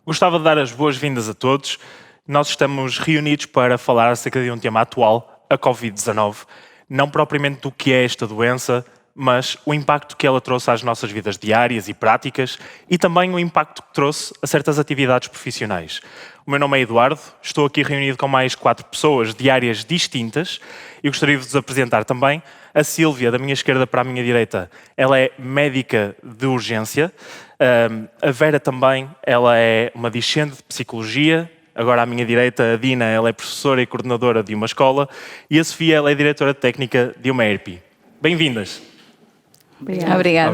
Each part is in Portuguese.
Gostava de dar as boas-vindas a todos. Nós estamos reunidos para falar acerca de um tema atual, a Covid-19. Não propriamente do que é esta doença, mas o impacto que ela trouxe às nossas vidas diárias e práticas e também o impacto que trouxe a certas atividades profissionais. O meu nome é Eduardo, estou aqui reunido com mais 4 pessoas de áreas distintas e gostaria de vos apresentar também a Sílvia, da minha esquerda para a minha direita. Ela é médica de urgência. A Vera também, ela é uma discente de psicologia. Agora à minha direita, a Dina, ela é professora e coordenadora de uma escola. E a Sofia, ela é diretora técnica de uma ERPI. Bem-vindas. Obrigada.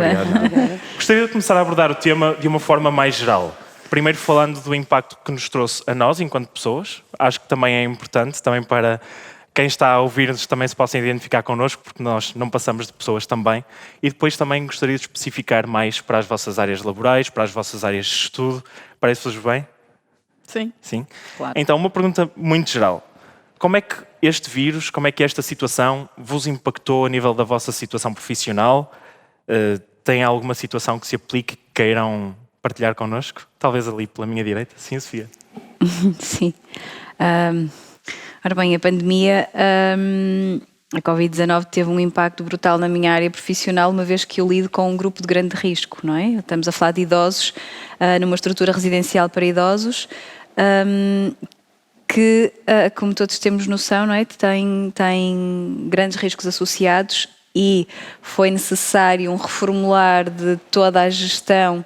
Gostaria de começar a abordar o tema de uma forma mais geral. Primeiro falando do impacto que nos trouxe a nós, enquanto pessoas. Acho que também é importante, também para quem está a ouvir-nos também se possa identificar connosco, porque nós não passamos de pessoas também. E depois também gostaria de especificar mais para as vossas áreas laborais, para as vossas áreas de estudo. Parece-vos bem? Sim. Sim? Claro. Então, uma pergunta muito geral. Como é que este vírus, como é que esta situação vos impactou a nível da vossa situação profissional? Tem alguma situação que se aplique que queiram partilhar connosco? Talvez ali pela minha direita. Sim, Sofia. Sim. Ora bem, a pandemia, a Covid-19 teve um impacto brutal na minha área profissional, uma vez que eu lido com um grupo de grande risco, não é? Estamos a falar de idosos, numa estrutura residencial para idosos, que, como todos temos noção, não é? Tem grandes riscos associados e foi necessário um reformular de toda a gestão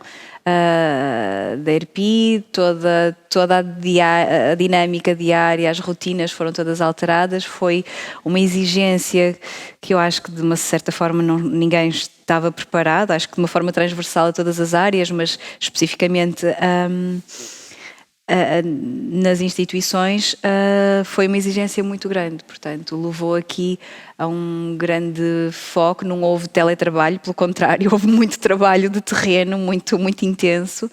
da ERPI, toda a dinâmica diária, as rotinas foram todas alteradas. Foi uma exigência que eu acho que de uma certa forma ninguém estava preparado, acho que de uma forma transversal a todas as áreas, mas especificamente nas instituições foi uma exigência muito grande, portanto levou aqui a um grande foco. Não houve teletrabalho, pelo contrário, houve muito trabalho de terreno, muito intenso,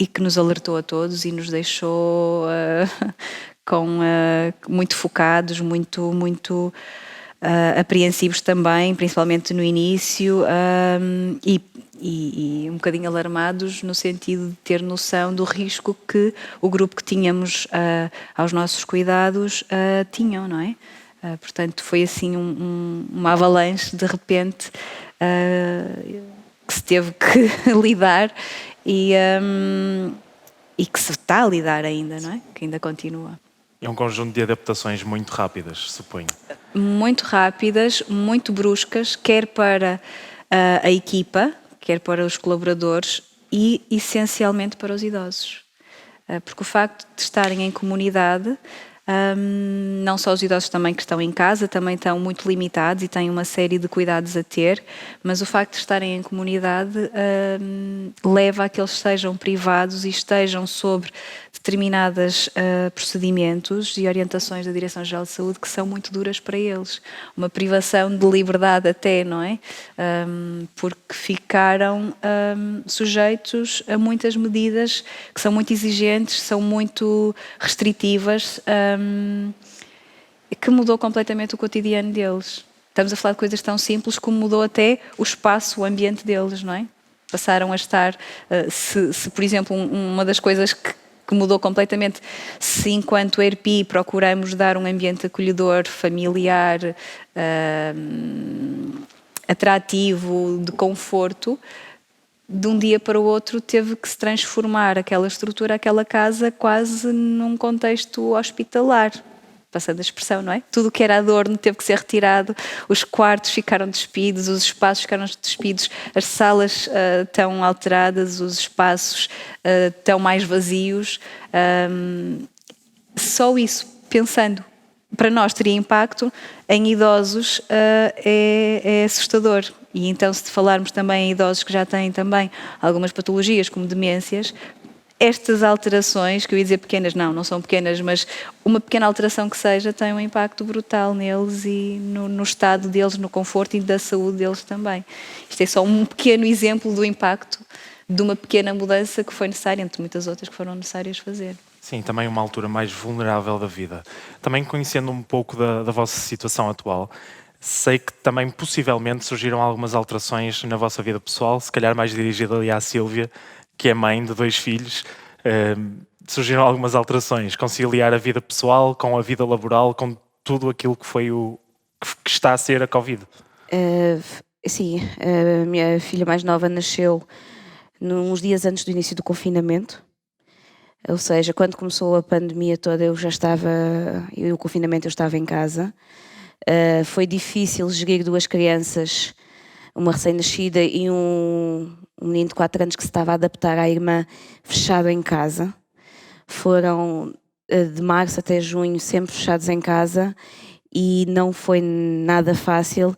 e que nos alertou a todos e nos deixou muito focados, muito apreensivos também, principalmente no início, e um bocadinho alarmados no sentido de ter noção do risco que o grupo que tínhamos aos nossos cuidados tinham, não é? Portanto, foi assim uma avalanche de repente que se teve que lidar e que se está a lidar ainda, não é? Que ainda continua. É um conjunto de adaptações muito rápidas, suponho. Muito rápidas, muito bruscas, quer para a equipa, quer para os colaboradores e essencialmente para os idosos. Porque o facto de estarem em comunidade, não só os idosos também que estão em casa, também estão muito limitados e têm uma série de cuidados a ter, mas o facto de estarem em comunidade leva a que eles sejam privados e estejam sobre determinados procedimentos e orientações da Direção-Geral de Saúde que são muito duras para eles. Uma privação de liberdade até, não é? Porque ficaram sujeitos a muitas medidas que são muito exigentes, são muito restritivas, que mudou completamente o cotidiano deles. Estamos a falar de coisas tão simples como mudou até o espaço, o ambiente deles, não é? Passaram a estar, se por exemplo, uma das coisas que mudou completamente, se enquanto ERPI procuramos dar um ambiente acolhedor, familiar, atrativo, de conforto, de um dia para o outro teve que se transformar aquela estrutura, aquela casa, quase num contexto hospitalar. Passando a expressão, não é? Tudo o que era adorno teve que ser retirado, os quartos ficaram despidos, os espaços ficaram despidos, as salas estão alteradas, os espaços estão mais vazios. Só isso, pensando, para nós teria impacto, em idosos é assustador. E então, se falarmos também em idosos que já têm também algumas patologias, como demências, estas alterações, que eu ia dizer pequenas, não são pequenas, mas uma pequena alteração que seja tem um impacto brutal neles e no estado deles, no conforto e da saúde deles também. Isto é só um pequeno exemplo do impacto de uma pequena mudança que foi necessária, entre muitas outras que foram necessárias fazer. Sim, também uma altura mais vulnerável da vida. Também conhecendo um pouco da vossa situação atual, sei que também possivelmente surgiram algumas alterações na vossa vida pessoal, se calhar mais dirigida ali à Sílvia, que é mãe de 2 filhos, surgiram algumas alterações. Conciliar a vida pessoal com a vida laboral, com tudo aquilo que foi que está a ser a Covid. Sim, a minha filha mais nova nasceu uns dias antes do início do confinamento. Ou seja, quando começou a pandemia toda, e o confinamento, eu estava em casa. Foi difícil gerir 2 crianças, uma recém-nascida e um menino de 4 anos que se estava a adaptar à irmã, fechado em casa. Foram de março até junho sempre fechados em casa e não foi nada fácil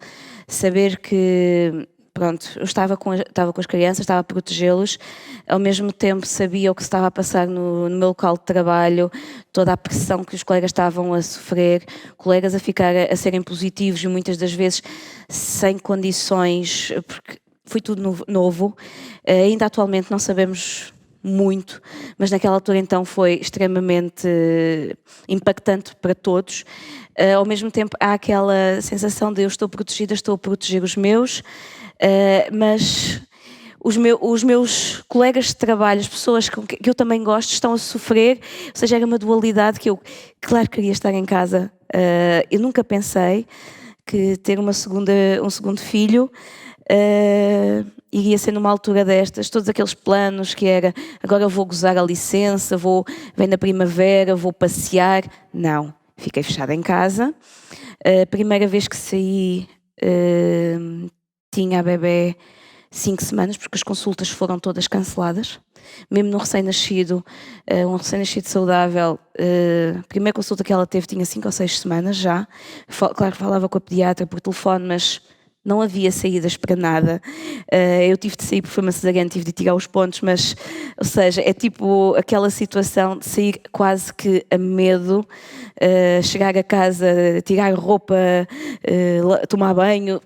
saber que, pronto, eu estava com as crianças, estava a protegê-los, ao mesmo tempo sabia o que se estava a passar no meu local de trabalho, toda a pressão que os colegas estavam a sofrer, colegas a serem positivos e muitas das vezes sem condições, porque foi tudo novo. Ainda atualmente não sabemos muito, mas naquela altura então foi extremamente impactante para todos. Ao mesmo tempo há aquela sensação de eu estou protegida, estou a proteger os meus, mas os meus colegas de trabalho, as pessoas que eu também gosto, estão a sofrer, ou seja, era uma dualidade que eu, claro, queria estar em casa. Eu nunca pensei que ter um segundo filho iria ser numa altura destas, todos aqueles planos que era, agora eu vou gozar a licença, vem na primavera, vou passear. Não, fiquei fechada em casa. A primeira vez que saí, tinha a bebé 5 semanas, porque as consultas foram todas canceladas. Mesmo no recém-nascido, um recém-nascido saudável, a primeira consulta que ela teve tinha 5 ou 6 semanas já. Claro que falava com a pediatra por telefone, mas não havia saídas para nada. Eu tive de sair porque foi uma cesariana, tive de tirar os pontos, mas, ou seja, é tipo aquela situação de sair quase que a medo, chegar a casa, tirar roupa, tomar banho.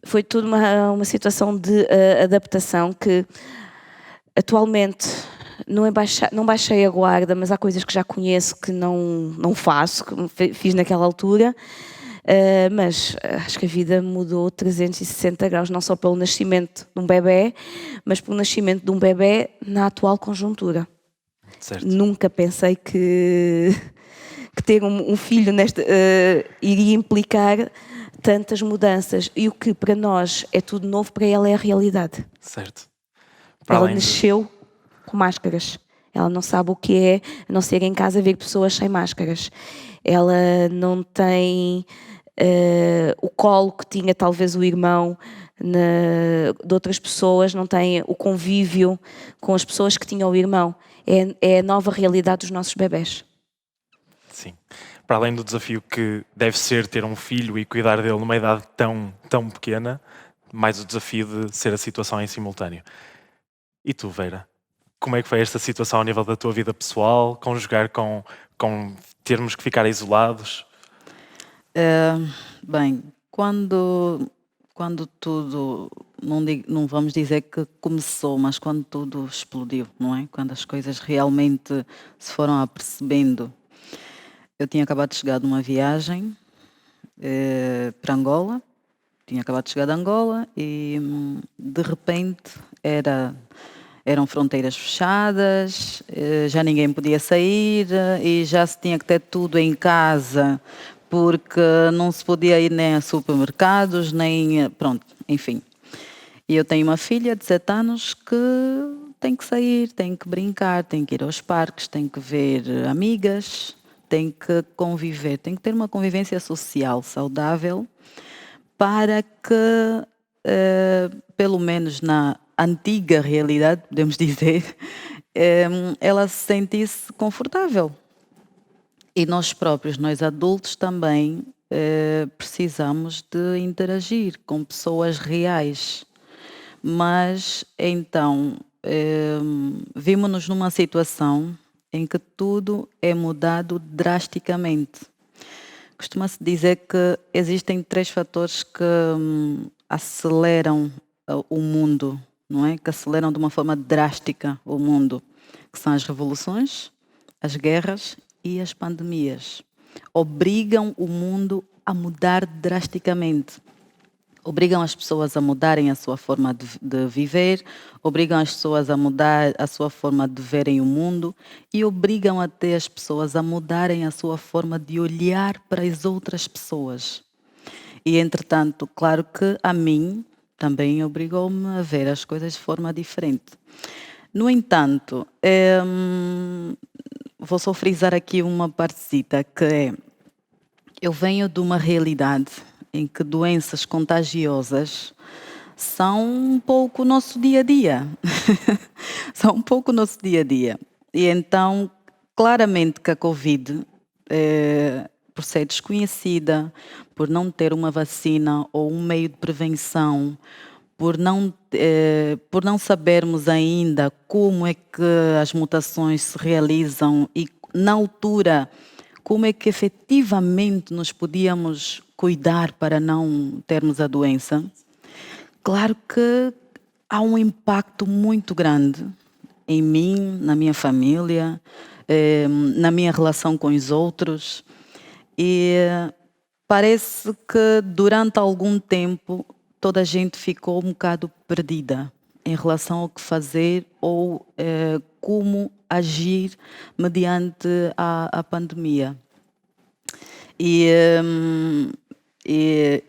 Foi tudo uma situação de adaptação que atualmente não baixei a guarda, mas há coisas que já conheço que não faço, que fiz naquela altura. Mas acho que a vida mudou 360 graus, não só pelo nascimento de um bebé, mas pelo nascimento de um bebé na atual conjuntura. Certo. Nunca pensei que ter um filho iria implicar tantas mudanças, e o que para nós é tudo novo, para ela é a realidade. Certo. Ela nasceu com máscaras. Ela não sabe o que é, a não ser em casa ver pessoas sem máscaras. Ela não tem o colo que tinha talvez o irmão de outras pessoas, não tem o convívio com as pessoas que tinham o irmão. É a nova realidade dos nossos bebés. Sim. Para além do desafio que deve ser ter um filho e cuidar dele numa idade tão pequena, mais o desafio de ser a situação em simultâneo. E tu, Vera? Como é que foi esta situação ao nível da tua vida pessoal, conjugar com termos que ficar isolados? Bem, quando tudo, não vamos dizer que começou, mas quando tudo explodiu, não é? Quando as coisas realmente se foram apercebendo. Eu tinha acabado de chegar de uma viagem para Angola, tinha acabado de chegar de Angola e de repente eram fronteiras fechadas, já ninguém podia sair e já se tinha que ter tudo em casa, porque não se podia ir nem a supermercados, nem... Pronto, enfim. E eu tenho uma filha de 7 anos que tem que sair, tem que brincar, tem que ir aos parques, tem que ver amigas, tem que conviver, tem que ter uma convivência social saudável para que, pelo menos na antiga realidade, podemos dizer, ela se sentisse confortável. E nós próprios, nós adultos também, precisamos de interagir com pessoas reais. Mas então vimos-nos numa situação em que tudo é mudado drasticamente. Costuma-se dizer que existem 3 fatores que aceleram o mundo, não é? Que aceleram de uma forma drástica o mundo, que são as revoluções, as guerras e as pandemias. Obrigam o mundo a mudar drasticamente. obrigam as pessoas a mudarem a sua forma de viver, obrigam as pessoas a mudar a sua forma de verem o mundo e obrigam até as pessoas a mudarem a sua forma de olhar para as outras pessoas. E, entretanto, claro que a mim também obrigou-me a ver as coisas de forma diferente. No entanto, vou só frisar aqui uma partecita, que é, eu venho de uma realidade em que doenças contagiosas são um pouco o nosso dia-a-dia. São um pouco o nosso dia-a-dia. E então, claramente que a Covid, por ser desconhecida, por não ter uma vacina ou um meio de prevenção, por não sabermos ainda como é que as mutações se realizam e, na altura, como é que efetivamente nos podíamos cuidar para não termos a doença, claro que há um impacto muito grande em mim, na minha família, na minha relação com os outros. E parece que durante algum tempo toda a gente ficou um bocado perdida em relação ao que fazer ou como agir mediante a pandemia. E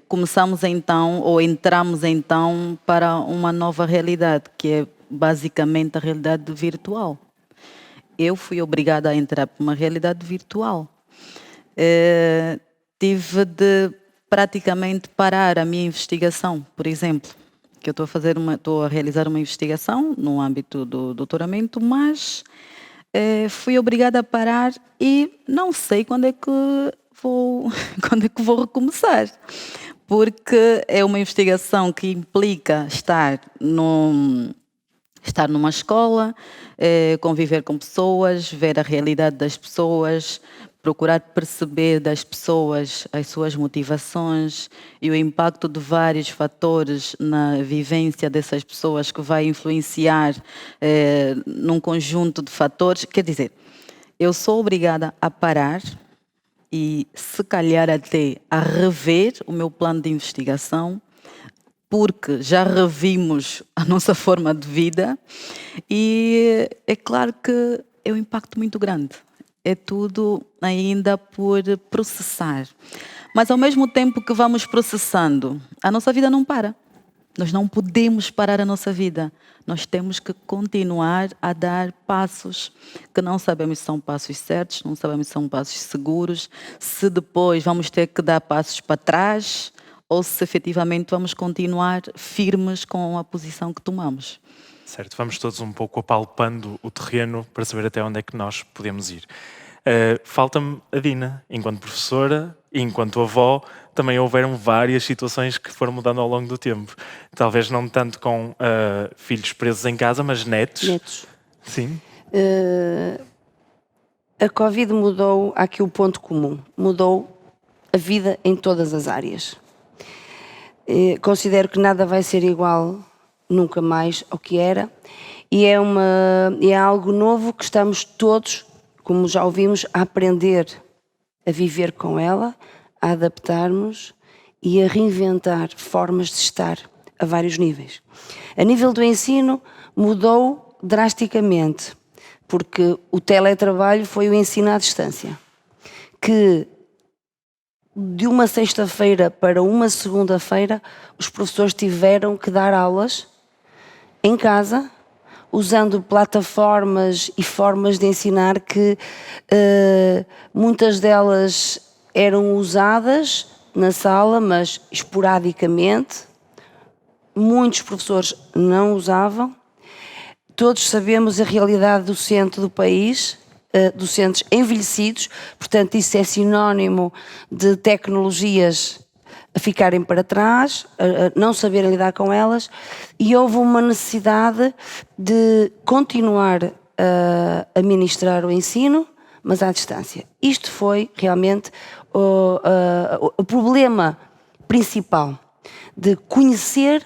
começamos então, ou entramos então para uma nova realidade, que é basicamente a realidade virtual. Eu fui obrigada a entrar para uma realidade virtual. Tive de praticamente parar a minha investigação, por exemplo, que eu estou a realizar uma investigação no âmbito do doutoramento, mas fui obrigada a parar e não sei quando é que vou recomeçar, porque é uma investigação que implica estar numa escola, conviver com pessoas, ver a realidade das pessoas, procurar perceber das pessoas as suas motivações e o impacto de vários fatores na vivência dessas pessoas que vai influenciar num conjunto de fatores. Quer dizer, eu sou obrigada a parar e, se calhar, até a rever o meu plano de investigação, porque já revimos a nossa forma de vida e é claro que é um impacto muito grande. É tudo ainda por processar. Mas ao mesmo tempo que vamos processando, a nossa vida não para. Nós não podemos parar a nossa vida. Nós temos que continuar a dar passos que não sabemos se são passos certos, não sabemos se são passos seguros, se depois vamos ter que dar passos para trás ou se efetivamente vamos continuar firmes com a posição que tomamos. Certo, vamos todos um pouco apalpando o terreno para saber até onde é que nós podemos ir. Falta-me a Dina, enquanto professora e enquanto avó, também houveram várias situações que foram mudando ao longo do tempo. Talvez não tanto com filhos presos em casa, mas netos. Netos. Sim. A Covid mudou aqui o ponto comum. Mudou a vida em todas as áreas. Considero que nada vai ser igual nunca mais ao que era. E é algo novo que estamos todos, como já ouvimos, a aprender a viver com ela, a adaptarmos e a reinventar formas de estar a vários níveis. A nível do ensino, mudou drasticamente, porque o teletrabalho foi o ensino à distância, que de uma sexta-feira para uma segunda-feira, os professores tiveram que dar aulas em casa, usando plataformas e formas de ensinar que muitas delas eram usadas na sala, mas esporadicamente. Muitos professores não usavam. Todos sabemos a realidade docente do país, docentes envelhecidos, portanto isso é sinónimo de tecnologias a ficarem para trás, a não saberem lidar com elas, e houve uma necessidade de continuar a ministrar o ensino, mas à distância. Isto foi realmente o problema principal, de conhecer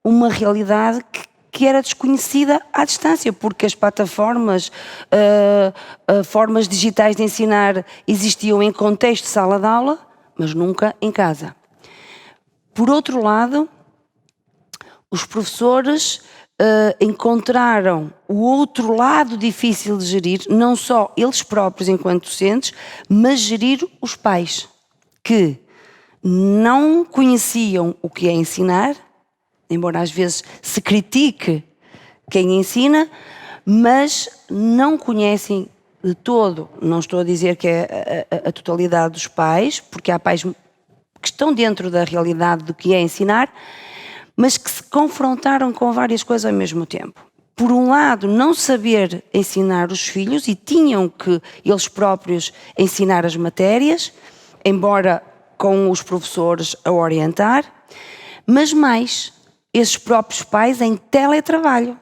uma realidade que era desconhecida à distância, porque as plataformas, formas digitais de ensinar existiam em contexto de sala de aula, mas nunca em casa. Por outro lado, os professores encontraram o outro lado difícil de gerir, não só eles próprios enquanto docentes, mas gerir os pais, que não conheciam o que é ensinar, embora às vezes se critique quem ensina, mas não conhecem de todo, não estou a dizer que é a totalidade dos pais, porque há pais que estão dentro da realidade do que é ensinar, mas que se confrontaram com várias coisas ao mesmo tempo. Por um lado, não saber ensinar os filhos e tinham que eles próprios ensinar as matérias, embora com os professores a orientar, mas mais, esses próprios pais em teletrabalho.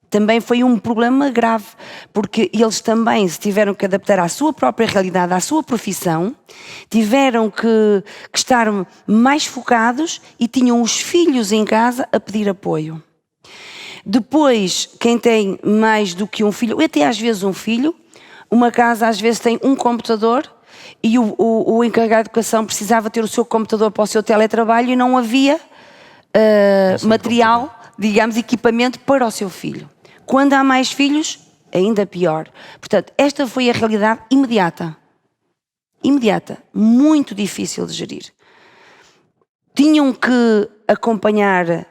Também foi um problema grave, porque eles também se tiveram que adaptar à sua própria realidade, à sua profissão, tiveram que estar mais focados e tinham os filhos em casa a pedir apoio. Depois, quem tem mais do que um filho, até às vezes um filho, uma casa às vezes tem um computador e o encarregado de educação precisava ter o seu computador para o seu teletrabalho e não havia material, digamos, equipamento para o seu filho. Quando há mais filhos, ainda pior. Portanto, esta foi a realidade imediata. Imediata. Muito difícil de gerir. Tinham que acompanhar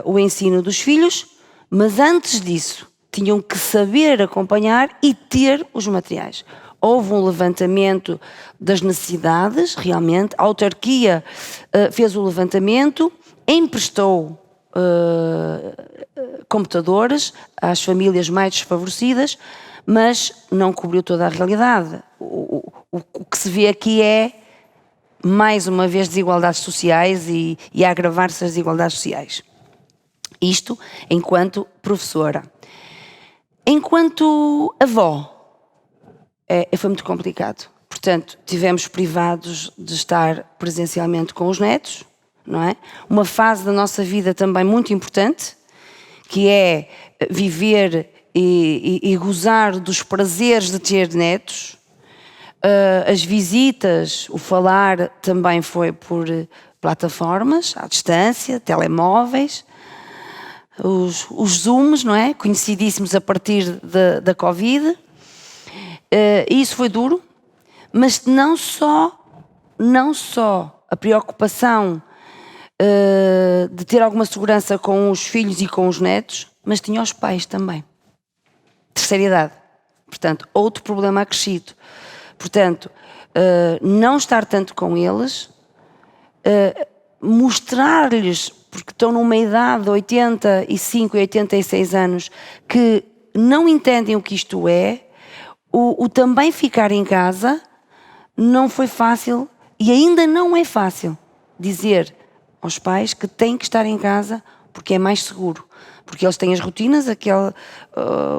o ensino dos filhos, mas antes disso, tinham que saber acompanhar e ter os materiais. Houve um levantamento das necessidades, realmente. A autarquia fez o levantamento, emprestou computadores às famílias mais desfavorecidas, mas não cobriu toda a realidade. O que se vê aqui é, mais uma vez, desigualdades sociais e a agravar-se as desigualdades sociais. Isto enquanto professora. Enquanto avó, foi muito complicado. Portanto, tivemos privados de estar presencialmente com os netos, não é? Uma fase da nossa vida também muito importante, que é viver e gozar dos prazeres de ter netos. As visitas, o falar também foi por plataformas, à distância, telemóveis, os Zooms, não é? Conhecidíssimos a partir da Covid. E isso foi duro, mas não só a preocupação de ter alguma segurança com os filhos e com os netos, mas tinha os pais também. Terceira idade. Portanto, outro problema acrescido. Portanto, não estar tanto com eles, mostrar-lhes, porque estão numa idade de 85 e 86 anos, que não entendem o que isto é, o também ficar em casa não foi fácil e ainda não é fácil dizer aos pais que têm que estar em casa porque é mais seguro, porque eles têm as rotinas,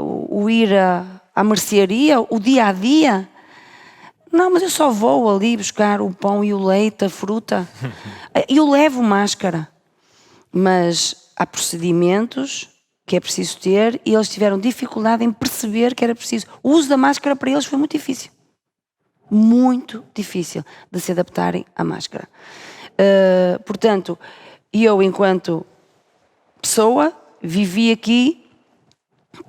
o ir à mercearia, o dia a dia. Não, mas eu só vou ali buscar o pão e o leite, a fruta. Eu levo máscara, mas há procedimentos que é preciso ter e eles tiveram dificuldade em perceber que era preciso. O uso da máscara para eles foi muito difícil. Muito difícil de se adaptarem à máscara. Portanto, eu, enquanto pessoa, vivi aqui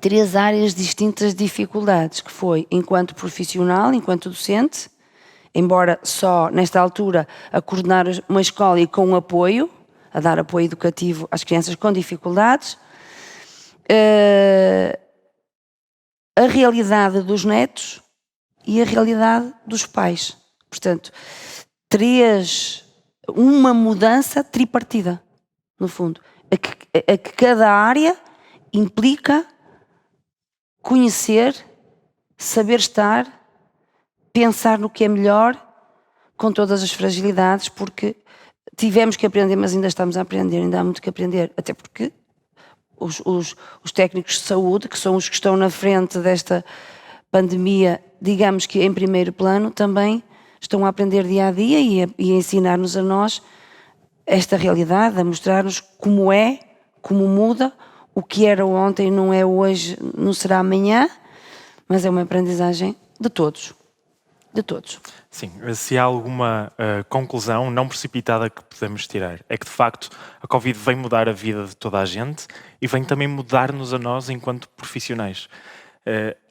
3 áreas distintas de dificuldades, que foi enquanto profissional, enquanto docente, embora só nesta altura a coordenar uma escola e com apoio, a dar apoio educativo às crianças com dificuldades, a realidade dos netos e a realidade dos pais. Portanto, uma mudança tripartida, no fundo, a que cada área implica conhecer, saber estar, pensar no que é melhor, com todas as fragilidades, porque tivemos que aprender, mas ainda estamos a aprender, ainda há muito que aprender, até porque os técnicos de saúde, que são os que estão na frente desta pandemia, digamos que em primeiro plano, também estão a aprender dia a dia e a ensinar-nos a nós esta realidade, a mostrar-nos como é, como muda, o que era ontem não é hoje, não será amanhã, mas é uma aprendizagem de todos. de todos. Sim, se há alguma conclusão não precipitada que podemos tirar, é que de facto a Covid vem mudar a vida de toda a gente e vem também mudar-nos a nós enquanto profissionais.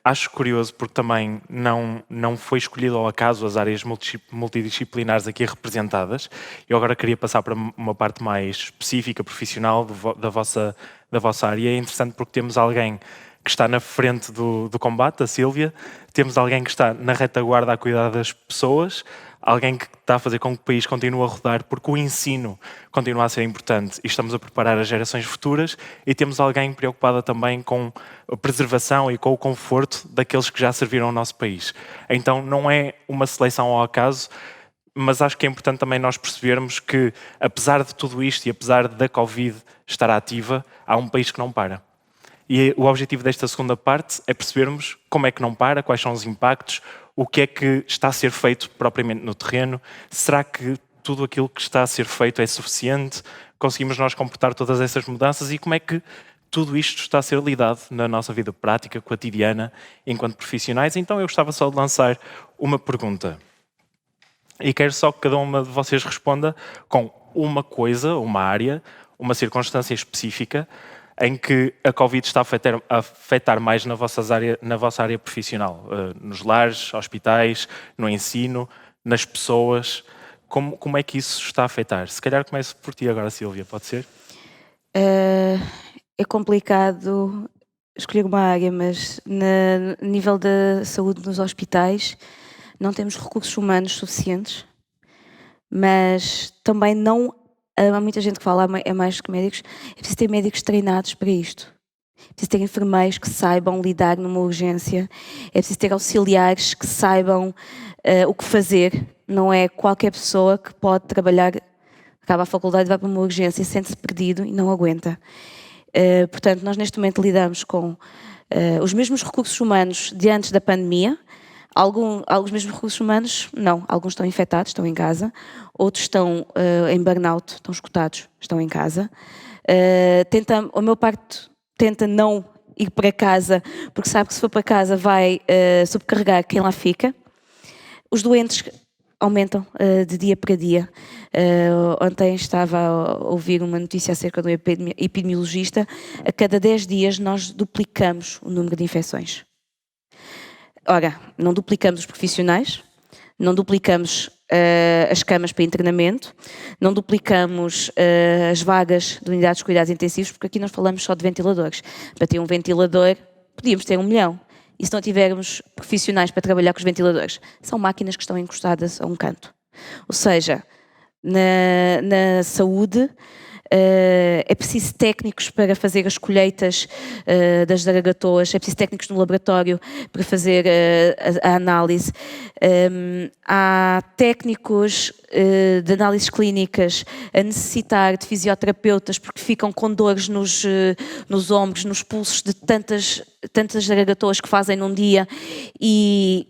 Acho curioso porque também não foi escolhido ao acaso as áreas multidisciplinares aqui representadas. Eu agora queria passar para uma parte mais específica, profissional da vossa área. É interessante porque temos alguém que está na frente do combate, a Sílvia, temos alguém que está na retaguarda a cuidar das pessoas, alguém que está a fazer com que o país continue a rodar, porque o ensino continua a ser importante e estamos a preparar as gerações futuras, e temos alguém preocupada também com a preservação e com o conforto daqueles que já serviram ao nosso país. Então não é uma seleção ao acaso, mas acho que é importante também nós percebermos que, apesar de tudo isto e apesar da Covid estar ativa, há um país que não para. E o objetivo desta segunda parte é percebermos como é que não para, quais são os impactos, o que é que está a ser feito propriamente no terreno, será que tudo aquilo que está a ser feito é suficiente, conseguimos nós comportar todas essas mudanças e como é que tudo isto está a ser lidado na nossa vida prática, cotidiana, enquanto profissionais. Então eu gostava só de lançar uma pergunta e quero só que cada uma de vocês responda com uma coisa, uma área, uma circunstância específica em que a Covid está a afetar mais na vossa área profissional, nos lares, hospitais, no ensino, nas pessoas. Como é que isso está a afetar? Se calhar começo por ti agora, Sílvia, pode ser? É complicado escolher uma área, mas no nível da saúde nos hospitais não temos recursos humanos suficientes, mas também não. Há muita gente que fala, é mais que médicos, é preciso ter médicos treinados para isto. É preciso ter enfermeiros que saibam lidar numa urgência, é preciso ter auxiliares que saibam o que fazer. Não é qualquer pessoa que pode trabalhar, acaba a faculdade e vai para uma urgência, sente-se perdido e não aguenta. Portanto, nós neste momento lidamos com os mesmos recursos humanos de antes da pandemia. Alguns mesmos recursos humanos, não. Alguns estão infectados, estão em casa. Outros estão em burnout, estão esgotados, estão em casa. O meu parte tenta não ir para casa, porque sabe que se for para casa vai sobrecarregar quem lá fica. Os doentes aumentam de dia para dia. Ontem estava a ouvir uma notícia acerca de um epidemiologista. A cada 10 dias nós duplicamos o número de infecções. Ora, não duplicamos os profissionais, não duplicamos as camas para internamento, não duplicamos as vagas de unidades de cuidados intensivos, porque aqui nós falamos só de ventiladores. Para ter um ventilador, podíamos ter 1 milhão. E se não tivermos profissionais para trabalhar com os ventiladores, são máquinas que estão encostadas a um canto. Ou seja, na saúde, é preciso técnicos para fazer as colheitas das zaragatoas, é preciso técnicos no laboratório para fazer a análise. Há técnicos de análises clínicas a necessitar de fisioterapeutas porque ficam com dores nos ombros, nos pulsos de tantas zaragatoas que fazem num dia e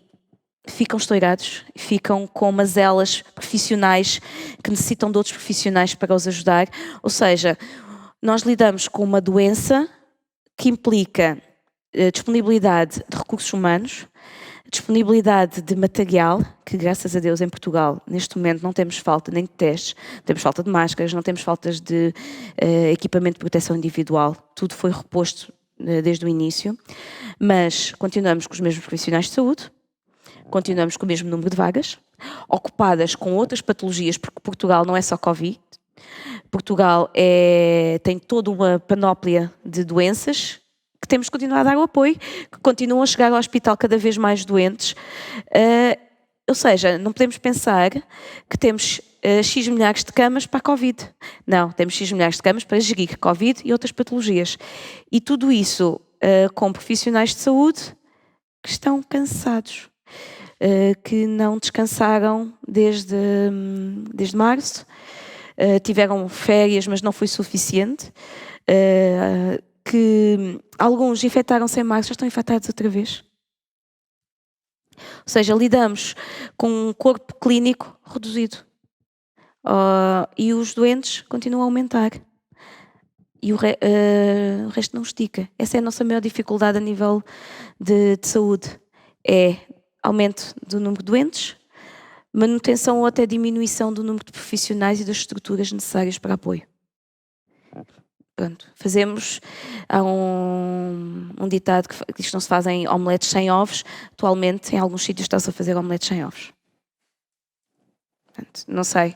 ficam estourados, ficam com mazelas profissionais que necessitam de outros profissionais para os ajudar. Ou seja, nós lidamos com uma doença que implica disponibilidade de recursos humanos, disponibilidade de material, que graças a Deus em Portugal neste momento não temos falta nem de testes, não temos falta de máscaras, não temos faltas de equipamento de proteção individual, tudo foi reposto desde o início, mas continuamos com os mesmos profissionais de saúde, continuamos com o mesmo número de vagas, ocupadas com outras patologias, porque Portugal não é só Covid. Portugal tem toda uma panóplia de doenças que temos que continuar a dar o apoio, que continuam a chegar ao hospital cada vez mais doentes. Ou seja, não podemos pensar que temos X milhares de camas para a Covid. Não, temos X milhares de camas para gerir Covid e outras patologias. E tudo isso com profissionais de saúde que estão cansados. Que não descansaram desde março, tiveram férias, mas não foi suficiente, que alguns infectaram-se em março, já estão infectados outra vez. Ou seja, lidamos com um corpo clínico reduzido e os doentes continuam a aumentar. E o resto não estica. Essa é a nossa maior dificuldade a nível de saúde. aumento do número de doentes, manutenção ou até diminuição do número de profissionais e das estruturas necessárias para apoio. Pronto, há um ditado que diz que não se fazem omeletes sem ovos. Atualmente, em alguns sítios, está-se a fazer omeletes sem ovos. Portanto, não sei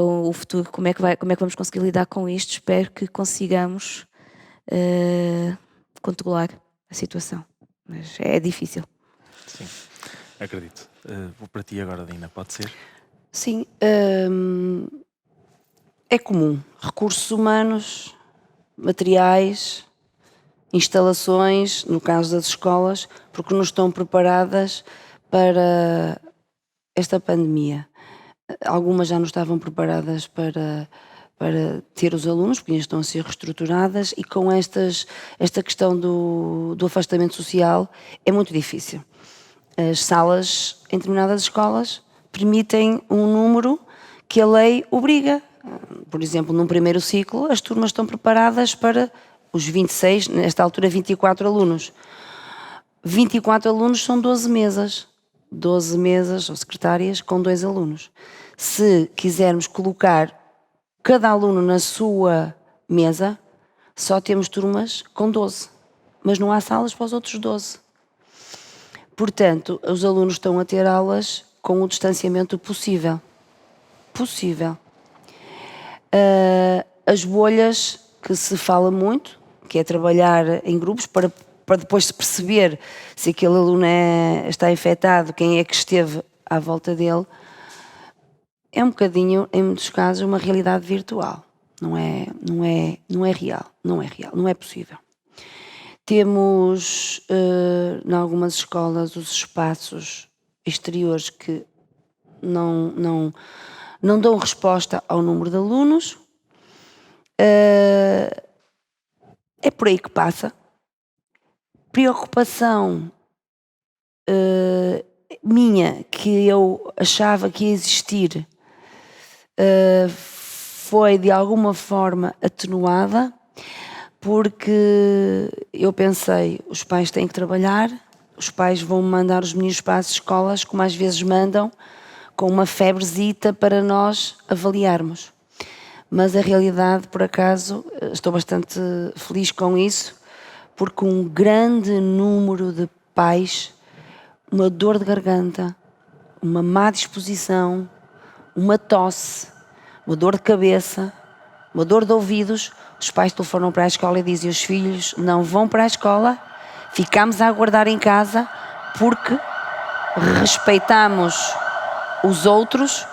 o futuro, como é que vamos conseguir lidar com isto. Espero que consigamos controlar a situação, mas é difícil. Sim, acredito. Vou para ti agora, Dina, pode ser? Sim, é comum. Recursos humanos, materiais, instalações, no caso das escolas, porque não estão preparadas para esta pandemia. Algumas já não estavam preparadas para ter os alunos, porque ainda estão a ser reestruturadas, e com esta questão do afastamento social é muito difícil. As salas em determinadas escolas permitem um número que a lei obriga. Por exemplo, num primeiro ciclo, as turmas estão preparadas para os 26, nesta altura 24 alunos. 24 alunos são 12 mesas. 12 mesas ou secretárias com 2 alunos. Se quisermos colocar cada aluno na sua mesa, só temos turmas com 12. Mas não há salas para os outros 12. Portanto, os alunos estão a ter aulas com o distanciamento possível. As bolhas, que se fala muito, que é trabalhar em grupos para depois se perceber se aquele aluno está infectado, quem é que esteve à volta dele, é um bocadinho, em muitos casos, uma realidade virtual. Não é real, não é possível. Temos, em algumas escolas, os espaços exteriores que não dão resposta ao número de alunos. É por aí que passa. Preocupação minha, que eu achava que ia existir, foi de alguma forma atenuada, porque eu pensei, os pais têm que trabalhar, os pais vão mandar os meninos para as escolas, como às vezes mandam, com uma febrezita para nós avaliarmos. Mas a realidade, por acaso, estou bastante feliz com isso, porque um grande número de pais, uma dor de garganta, uma má disposição, uma tosse, uma dor de cabeça, uma dor de ouvidos, os pais telefonam para a escola e dizem: os filhos não vão para a escola, ficamos a aguardar em casa porque respeitamos os outros,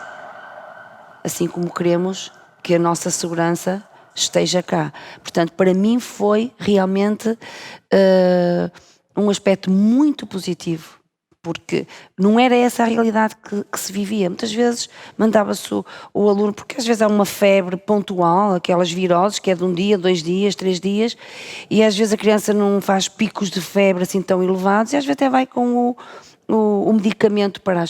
assim como queremos que a nossa segurança esteja cá. Portanto, para mim foi realmente um aspecto muito positivo, porque não era essa a realidade que se vivia. Muitas vezes mandava-se o aluno, porque às vezes há uma febre pontual, aquelas viroses, que é de 1 dia, 2 dias, 3 dias, e às vezes a criança não faz picos de febre assim tão elevados, e às vezes até vai com o medicamento para a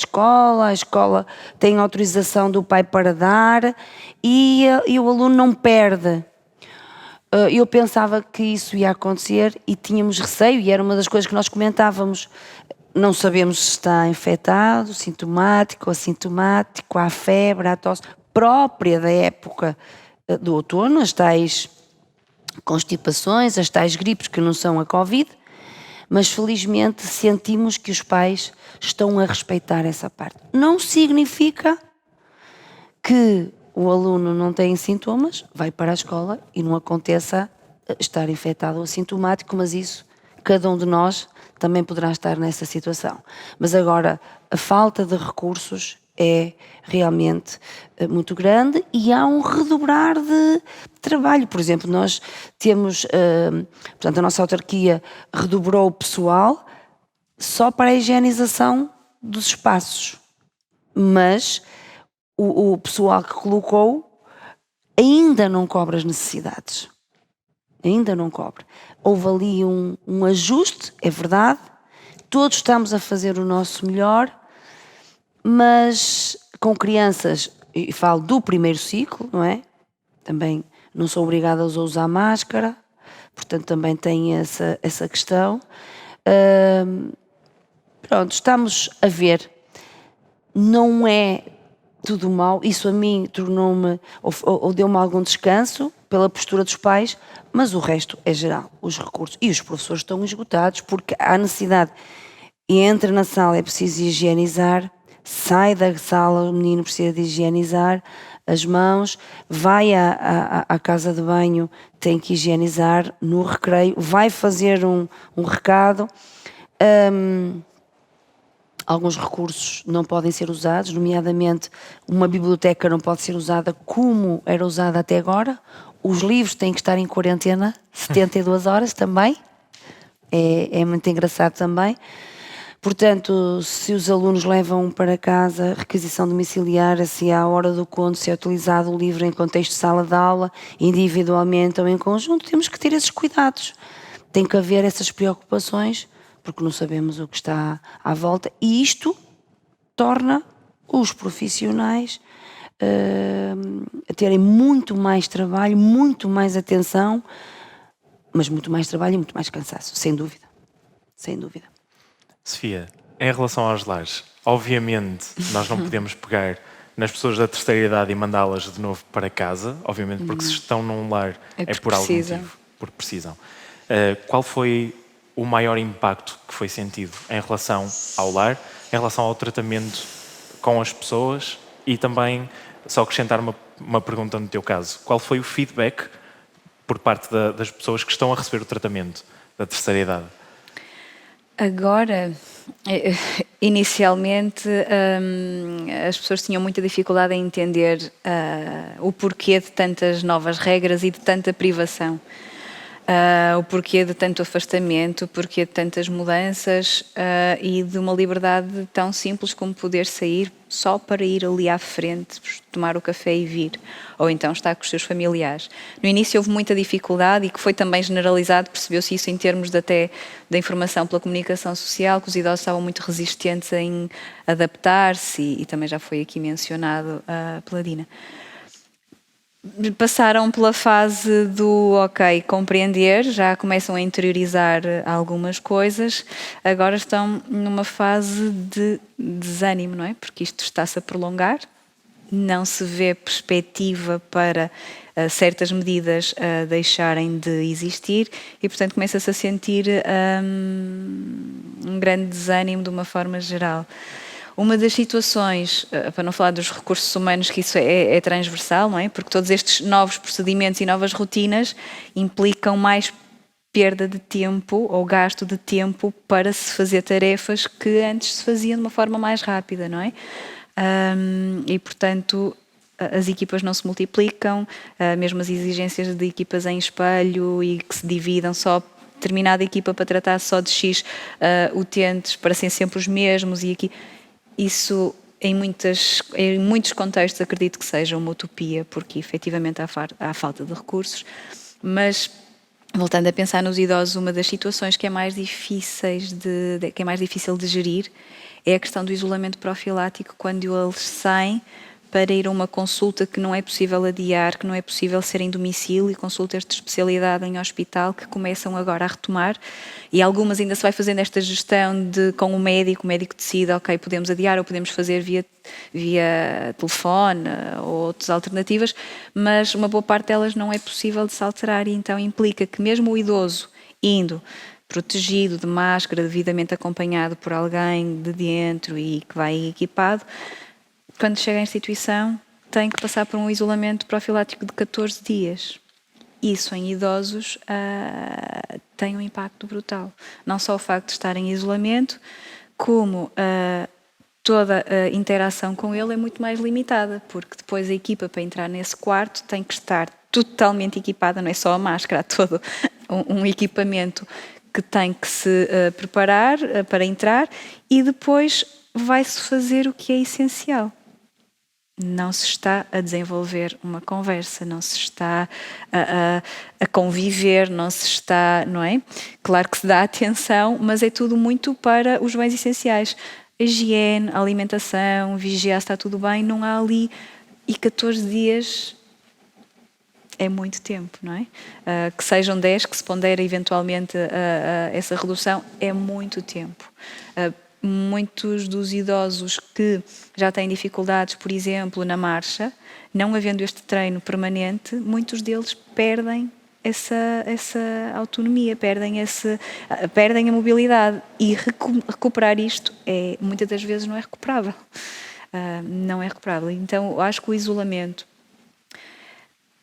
escola tem autorização do pai para dar, e o aluno não perde. Eu pensava que isso ia acontecer e tínhamos receio, e era uma das coisas que nós comentávamos. Não sabemos se está infectado, sintomático, assintomático, há febre, há tosse própria da época do outono, as tais constipações, as tais gripes que não são a Covid, mas felizmente sentimos que os pais estão a respeitar essa parte. Não significa que o aluno não tem sintomas, vai para a escola e não aconteça estar infectado ou assintomático, mas isso, cada um de nós também poderá estar nessa situação. Mas agora, a falta de recursos é realmente muito grande e há um redobrar de trabalho. Por exemplo, nós temos, portanto, a nossa autarquia redobrou o pessoal só para a higienização dos espaços, mas o pessoal que colocou ainda não cobre as necessidades. Ainda não cobre. Houve ali um ajuste, é verdade, todos estamos a fazer o nosso melhor, mas com crianças, e falo do primeiro ciclo, não é? Também não sou obrigada a usar máscara, portanto também tem essa questão. Pronto, estamos a ver. Não é tudo mau. Isso a mim tornou-me, ou deu-me algum descanso pela postura dos pais, mas o resto é geral. Os recursos. E os professores estão esgotados porque há necessidade. E entra na sala, é preciso higienizar. Sai da sala, o menino precisa de higienizar as mãos. Vai à casa de banho, tem que higienizar. No recreio, vai fazer um recado. Alguns recursos não podem ser usados, nomeadamente uma biblioteca não pode ser usada como era usada até agora. Os livros têm que estar em quarentena 72 horas também. É muito engraçado também. Portanto, se os alunos levam para casa requisição domiciliar, se à hora do conto se é utilizado o livro em contexto de sala de aula, individualmente ou em conjunto, temos que ter esses cuidados. Tem que haver essas preocupações, porque não sabemos o que está à volta, e isto torna os profissionais a terem muito mais trabalho, muito mais atenção, mas muito mais trabalho e muito mais cansaço, sem dúvida. Sem dúvida. Sofia, em relação aos lares, obviamente nós não podemos pegar nas pessoas da terceira idade e mandá-las de novo para casa, obviamente porque se estão num lar É porque por algum precisam. motivo, porque precisam. Qual foi o maior impacto que foi sentido em relação ao lar, em relação ao tratamento com as pessoas e também, só acrescentar uma pergunta no teu caso, qual foi o feedback por parte das pessoas que estão a receber o tratamento da terceira idade? Agora, inicialmente, as pessoas tinham muita dificuldade em entender o porquê de tantas novas regras e de tanta privação. O porquê de tanto afastamento, o porquê de tantas mudanças e de uma liberdade tão simples como poder sair só para ir ali à frente, tomar o café e vir, ou então estar com os seus familiares. No início houve muita dificuldade e que foi também generalizado, percebeu-se isso em termos até da informação pela comunicação social, que os idosos estavam muito resistentes em adaptar-se e também já foi aqui mencionado pela Dina. Passaram pela fase do ok, compreender, já começam a interiorizar algumas coisas, agora estão numa fase de desânimo, não é? Porque isto está-se a prolongar, não se vê perspectiva para certas medidas deixarem de existir e, portanto, começa-se a sentir um grande desânimo de uma forma geral. Uma das situações, para não falar dos recursos humanos, que isso é transversal, não é? Porque todos estes novos procedimentos e novas rotinas implicam mais perda de tempo ou gasto de tempo para se fazer tarefas que antes se faziam de uma forma mais rápida, não é? E, portanto, as equipas não se multiplicam, mesmo as exigências de equipas em espelho e que se dividam só determinada equipa para tratar só de X utentes, parecem sempre os mesmos e aqui... Isso, em muitos contextos, acredito que seja uma utopia, porque efetivamente há falta de recursos, mas, voltando a pensar nos idosos, uma das situações que é mais difícil de gerir é a questão do isolamento profilático, quando eles saem para ir a uma consulta que não é possível adiar, que não é possível ser em domicílio, e consultas de especialidade em hospital que começam agora a retomar, e algumas ainda se vai fazendo esta gestão com o médico decide, ok, podemos adiar ou podemos fazer via telefone ou outras alternativas, mas uma boa parte delas não é possível de se alterar, e então implica que mesmo o idoso indo protegido, de máscara, devidamente acompanhado por alguém de dentro e que vai equipado, quando chega à instituição, tem que passar por um isolamento profilático de 14 dias. Isso em idosos tem um impacto brutal. Não só o facto de estar em isolamento, como toda a interação com ele é muito mais limitada, porque depois a equipa para entrar nesse quarto tem que estar totalmente equipada, não é só a máscara, há todo um equipamento que tem que se preparar para entrar, e depois vai-se fazer o que é essencial. Não se está a desenvolver uma conversa, não se está a conviver, não se está, não é? Claro que se dá atenção, mas é tudo muito para os bens essenciais. A higiene, a alimentação, vigiar se está tudo bem, não há ali... E 14 dias é muito tempo, não é? Que sejam 10, que se pondera eventualmente essa redução, é muito tempo. muitos dos idosos que já têm dificuldades, por exemplo, na marcha, não havendo este treino permanente, muitos deles perdem essa autonomia, perdem a mobilidade. E recuperar isto muitas das vezes não é recuperável. Não é recuperável. Então, eu acho que o isolamento,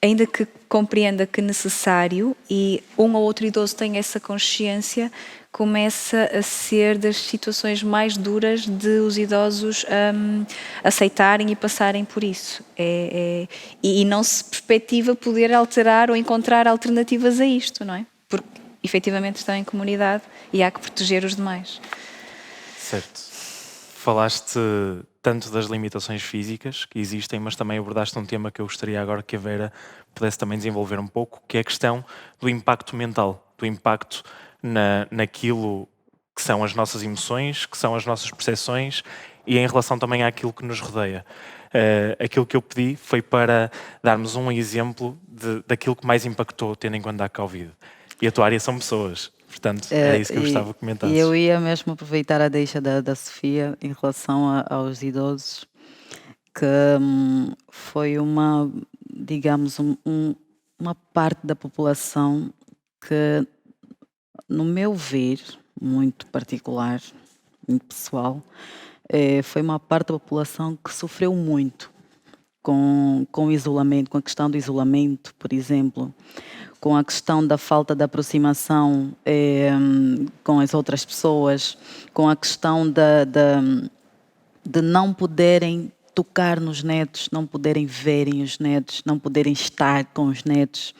ainda que compreenda que é necessário e um ou outro idoso tenha essa consciência, começa a ser das situações mais duras de os idosos aceitarem e passarem por isso. E não se perspectiva poder alterar ou encontrar alternativas a isto, não é? Porque efetivamente estão em comunidade e há que proteger os demais. Certo. Falaste tanto das limitações físicas que existem, mas também abordaste um tema que eu gostaria agora que a Vera pudesse também desenvolver um pouco, que é a questão do impacto mental, do impacto naquilo que são as nossas emoções, que são as nossas percepções e em relação também àquilo que nos rodeia. Aquilo que eu pedi foi para darmos um exemplo daquilo que mais impactou, tendo em conta a Covid. E a tua área são pessoas. Portanto, era isso que eu gostava que comentasses. E eu ia mesmo aproveitar a deixa da Sofia em relação aos idosos, que foi digamos, uma parte da população que, no meu ver, muito particular, muito pessoal, foi uma parte da população que sofreu muito com o isolamento, com a questão do isolamento, por exemplo, com a questão da falta de aproximação com as outras pessoas, com a questão de não poderem tocar nos netos, não poderem verem os netos, não poderem estar com os netos.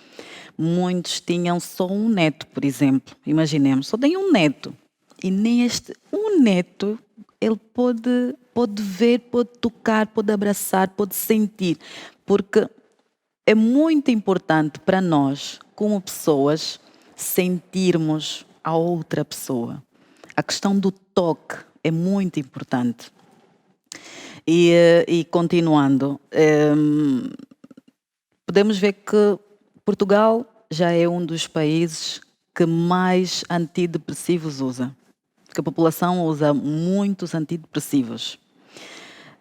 Muitos tinham só um neto, por exemplo. Imaginemos, só tem um neto. E nem um neto, ele pode ver, pode tocar, pode abraçar, pode sentir. Porque é muito importante para nós, como pessoas, sentirmos a outra pessoa. A questão do toque é muito importante. E continuando, podemos ver que Portugal já é um dos países que mais antidepressivos usa. Que a população usa muitos antidepressivos.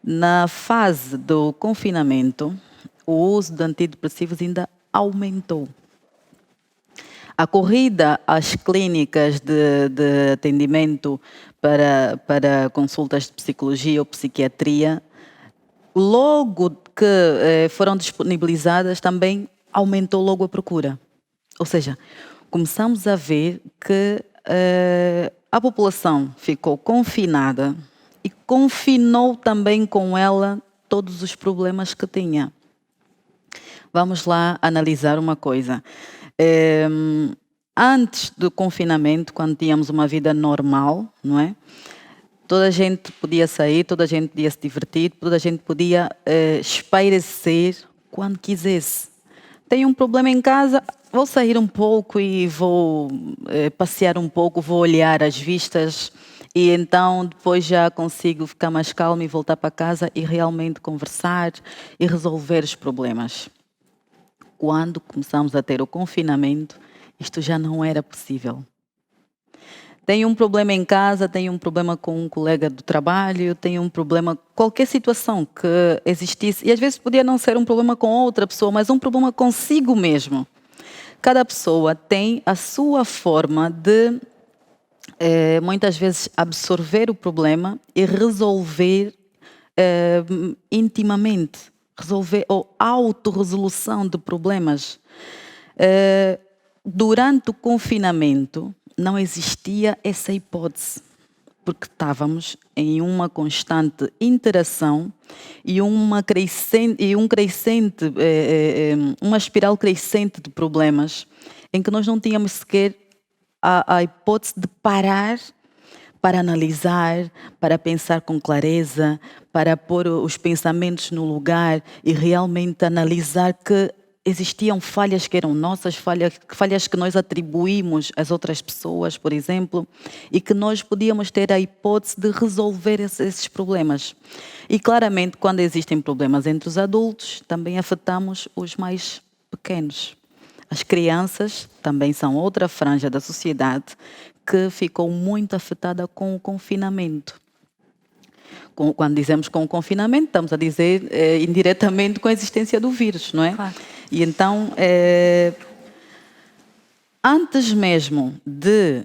Na fase do confinamento, o uso de antidepressivos ainda aumentou. A corrida às clínicas de atendimento para consultas de psicologia ou psiquiatria, logo que foram disponibilizadas, também aumentou logo a procura. Ou seja, começamos a ver que a população ficou confinada e confinou também com ela todos os problemas que tinha. Vamos lá analisar uma coisa. Antes do confinamento, quando tínhamos uma vida normal, não é? Toda a gente podia sair, toda a gente podia se divertir, toda a gente podia espairecer quando quisesse. Tenho um problema em casa, vou sair um pouco e vou passear um pouco, vou olhar as vistas e então depois já consigo ficar mais calmo e voltar para casa e realmente conversar e resolver os problemas. Quando começamos a ter o confinamento, isto já não era possível. Tenho um problema em casa, tenho um problema com um colega do trabalho, tenho um problema, qualquer situação que existisse, e às vezes podia não ser um problema com outra pessoa, mas um problema consigo mesmo. Cada pessoa tem a sua forma de, muitas vezes, absorver o problema e resolver intimamente. Resolver ou autorresolução de problemas. Durante o confinamento não existia essa hipótese, porque estávamos em uma constante interação e uma espiral crescente de problemas, em que nós não tínhamos sequer a hipótese de parar para analisar, para pensar com clareza, para pôr os pensamentos no lugar e realmente analisar que existiam falhas que eram nossas, falhas que nós atribuímos às outras pessoas, por exemplo, e que nós podíamos ter a hipótese de resolver esses problemas. E claramente, quando existem problemas entre os adultos, também afetamos os mais pequenos. As crianças também são outra franja da sociedade que ficou muito afetada com o confinamento. Quando dizemos com o confinamento, estamos a dizer indiretamente com a existência do vírus, não é? Claro. E então, antes mesmo de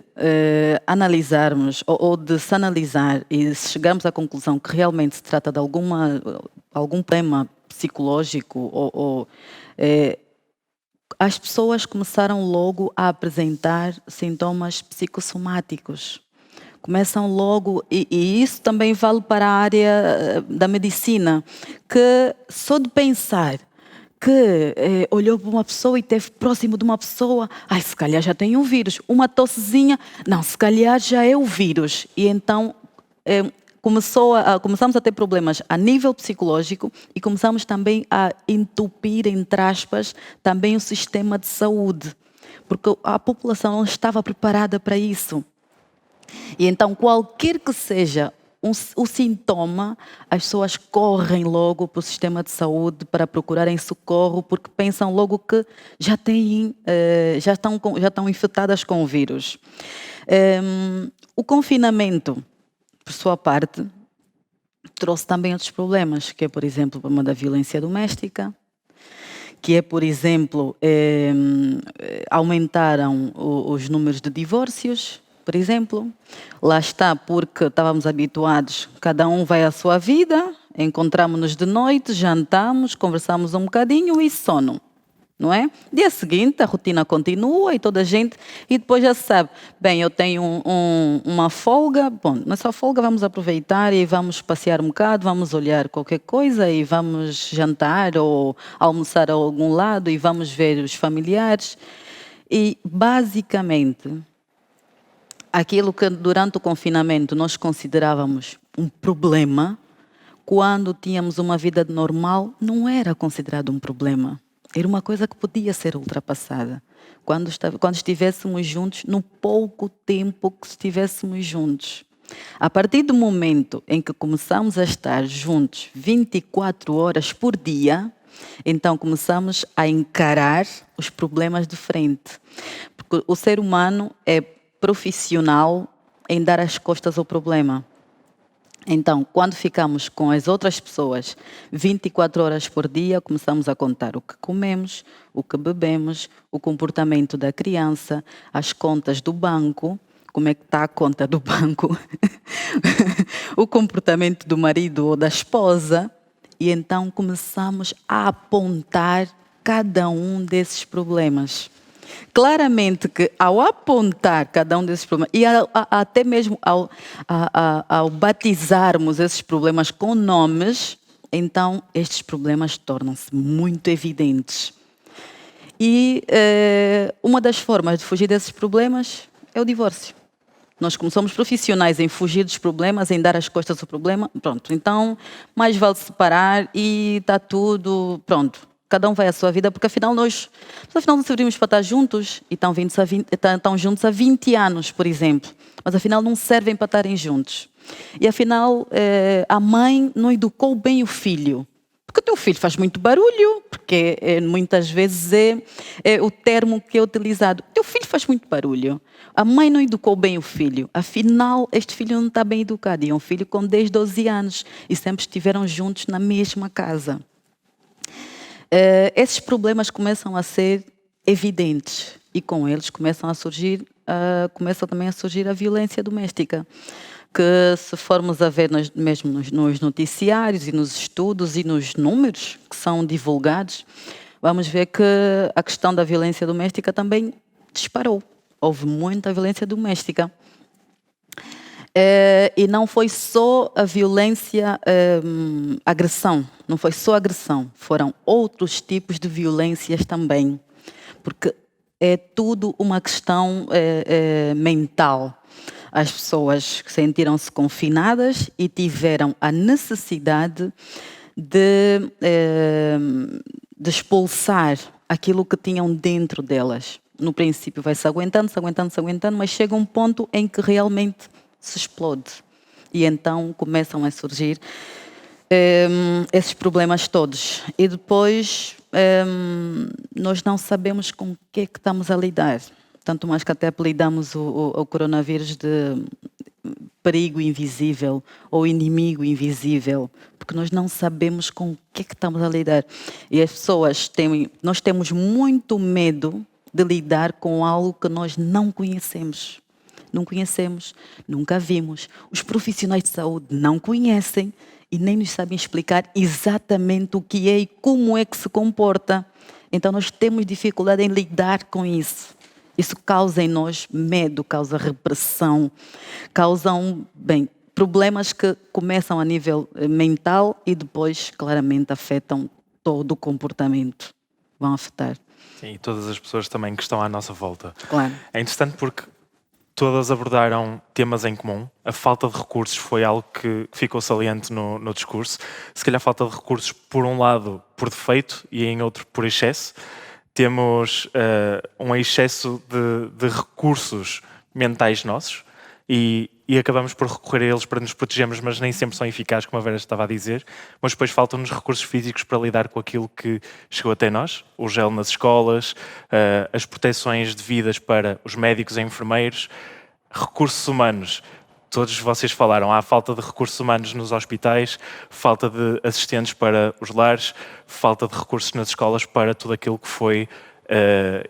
analisarmos ou de se analisar e se chegarmos à conclusão que realmente se trata de algum problema psicológico as pessoas começaram logo a apresentar sintomas psicossomáticos. Começam logo, e isso também vale para a área da medicina, que só de pensar que olhou para uma pessoa e esteve próximo de uma pessoa, se calhar já tem um vírus. Uma tossezinha, não, se calhar já é o vírus. E então começamos a ter problemas a nível psicológico e começamos também a entupir, entre aspas, também o sistema de saúde, porque a população não estava preparada para isso. E então, qualquer que seja o sintoma, as pessoas correm logo para o sistema de saúde para procurarem socorro, porque pensam logo que já estão infectadas com o vírus. O confinamento, por sua parte, trouxe também outros problemas, que é, por exemplo, o problema da violência doméstica, que é, por exemplo, aumentaram os números de divórcios, por exemplo. Lá está, porque estávamos habituados, cada um vai à sua vida, encontramos-nos de noite, jantamos, conversamos um bocadinho e sono. Não é? Dia seguinte, a rotina continua e toda a gente... E depois já se sabe, bem, eu tenho uma folga, bom, nessa folga vamos aproveitar e vamos passear um bocado, vamos olhar qualquer coisa e vamos jantar ou almoçar a algum lado e vamos ver os familiares. E, basicamente, aquilo que durante o confinamento nós considerávamos um problema, quando tínhamos uma vida normal, não era considerado um problema. Era uma coisa que podia ser ultrapassada. Quando estivéssemos juntos, no pouco tempo que estivéssemos juntos. A partir do momento em que começamos a estar juntos 24 horas por dia, então começamos a encarar os problemas de frente. Porque o ser humano é profissional em dar as costas ao problema. Então, quando ficamos com as outras pessoas 24 horas por dia, começamos a contar o que comemos, o que bebemos, o comportamento da criança, as contas do banco, como é que está a conta do banco, o comportamento do marido ou da esposa, e então começamos a apontar cada um desses problemas. Claramente que ao apontar cada um desses problemas, e até mesmo ao batizarmos esses problemas com nomes, então estes problemas tornam-se muito evidentes. E uma das formas de fugir desses problemas é o divórcio. Nós, como somos profissionais em fugir dos problemas, em dar as costas ao problema, pronto, então mais vale separar e está tudo pronto. Cada um vai à sua vida, porque afinal não servimos para estar juntos e estão juntos há 20 anos, por exemplo. Mas afinal não servem para estarem juntos. E afinal a mãe não educou bem o filho. Porque o teu filho faz muito barulho, porque muitas vezes é o termo que é utilizado. O teu filho faz muito barulho. A mãe não educou bem o filho. Afinal, este filho não está bem educado. E é um filho com 10, 12 anos. E sempre estiveram juntos na mesma casa. Esses problemas começam a ser evidentes e com eles começa também a surgir a violência doméstica, que se formos a ver mesmo nos noticiários e nos estudos e nos números que são divulgados, vamos ver que a questão da violência doméstica também disparou. Houve muita violência doméstica. E não foi só a violência, agressão, não foi só agressão, foram outros tipos de violências também, porque é tudo uma questão mental. As pessoas sentiram-se confinadas e tiveram a necessidade de expulsar aquilo que tinham dentro delas. No princípio vai-se aguentando, mas chega um ponto em que realmente se explode. E então começam a surgir esses problemas todos. E depois nós não sabemos com o que é que estamos a lidar. Tanto mais que até apelidamos o coronavírus de perigo invisível ou inimigo invisível, porque nós não sabemos com o que é que estamos a lidar. E as pessoas nós temos muito medo de lidar com algo que nós não conhecemos. Não conhecemos, nunca vimos. Os profissionais de saúde não conhecem e nem nos sabem explicar exatamente o que é e como é que se comporta. Então nós temos dificuldade em lidar com isso. Isso causa em nós medo, causa repressão, causam, problemas que começam a nível mental e depois claramente afetam todo o comportamento. Vão afetar. Sim, e todas as pessoas também que estão à nossa volta. Claro. É interessante porque todas abordaram temas em comum. A falta de recursos foi algo que ficou saliente no discurso. Se calhar a falta de recursos, por um lado, por defeito e em outro, por excesso. Temos um excesso de recursos mentais nossos e acabamos por recorrer a eles para nos protegermos, mas nem sempre são eficazes, como a Vera estava a dizer. Mas depois faltam-nos recursos físicos para lidar com aquilo que chegou até nós. O gel nas escolas, as proteções devidas para os médicos e enfermeiros, recursos humanos. Todos vocês falaram, há falta de recursos humanos nos hospitais, falta de assistentes para os lares, falta de recursos nas escolas para tudo aquilo que foi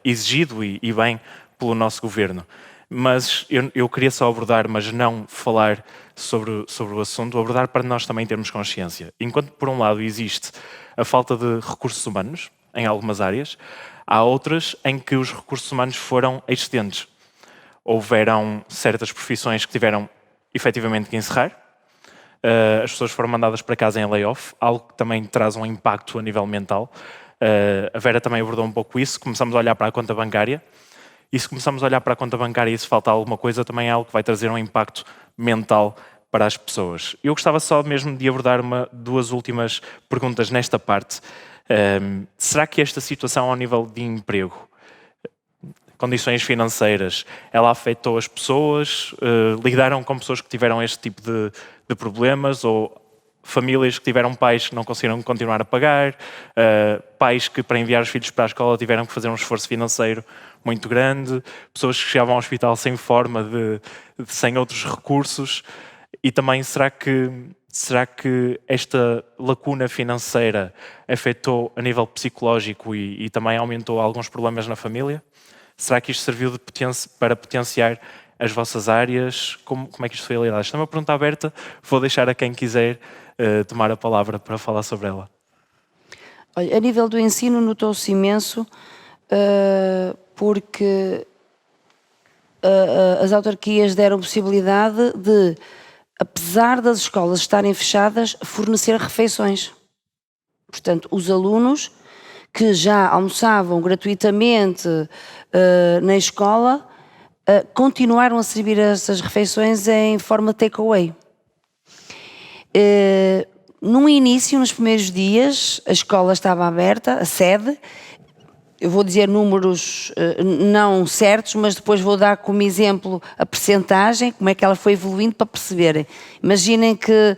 exigido e bem pelo nosso governo. Mas eu queria só abordar, mas não falar sobre o assunto, abordar para nós também termos consciência. Enquanto, por um lado, existe a falta de recursos humanos em algumas áreas, há outras em que os recursos humanos foram excedentes. Houveram certas profissões que tiveram efetivamente que encerrar, as pessoas foram mandadas para casa em layoff, algo que também traz um impacto a nível mental. A Vera também abordou um pouco isso, começamos a olhar para a conta bancária, e se começamos a olhar para a conta bancária e se falta alguma coisa, também é algo que vai trazer um impacto mental para as pessoas. Eu gostava só mesmo de abordar duas últimas perguntas nesta parte. Será que esta situação ao nível de emprego, condições financeiras, ela afetou as pessoas? Lidaram com pessoas que tiveram este tipo de problemas? Ou famílias que tiveram pais que não conseguiram continuar a pagar? Pais que para enviar os filhos para a escola tiveram que fazer um esforço financeiro muito grande? Pessoas que chegavam ao hospital sem forma, sem outros recursos? E também será que esta lacuna financeira afetou a nível psicológico e também aumentou alguns problemas na família? Será que isto serviu para potenciar as vossas áreas? Como é que isto foi lidado? Esta é uma pergunta aberta, vou deixar a quem quiser tomar a palavra para falar sobre ela. Olha, a nível do ensino notou-se imenso porque as autarquias deram possibilidade de, apesar das escolas estarem fechadas, fornecer refeições. Portanto, os alunos que já almoçavam gratuitamente na escola, continuaram a servir essas refeições em forma de take-away. No início, nos primeiros dias, a escola estava aberta, a sede. Eu vou dizer números não certos, mas depois vou dar como exemplo a percentagem, como é que ela foi evoluindo para perceberem. Imaginem que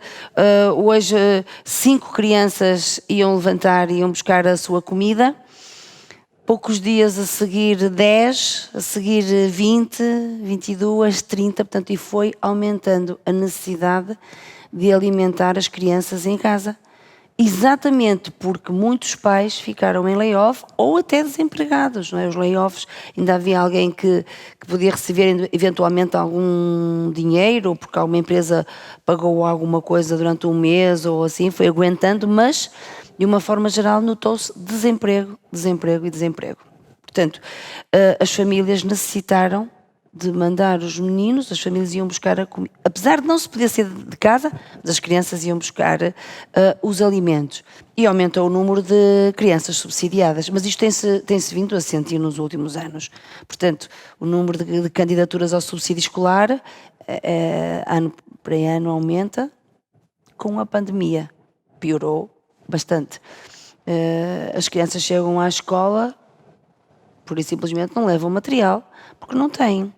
hoje 5 crianças iam levantar e iam buscar a sua comida, poucos dias a seguir 10, a seguir 20, 22, 30, portanto, e foi aumentando a necessidade de alimentar as crianças em casa. Exatamente porque muitos pais ficaram em layoff ou até desempregados, não é? Os layoffs, ainda havia alguém que podia receber eventualmente algum dinheiro, ou porque alguma empresa pagou alguma coisa durante um mês ou assim, foi aguentando, mas de uma forma geral notou-se desemprego. Portanto, as famílias necessitaram de mandar os meninos, as famílias iam buscar a comida. Apesar de não se poder sair de casa, mas as crianças iam buscar os alimentos. E aumentou o número de crianças subsidiadas. Mas isto tem-se vindo a sentir nos últimos anos. Portanto, o número de candidaturas ao subsídio escolar, ano para ano, aumenta. Com a pandemia, piorou bastante. As crianças chegam à escola, pura e simplesmente não levam material, porque não têm.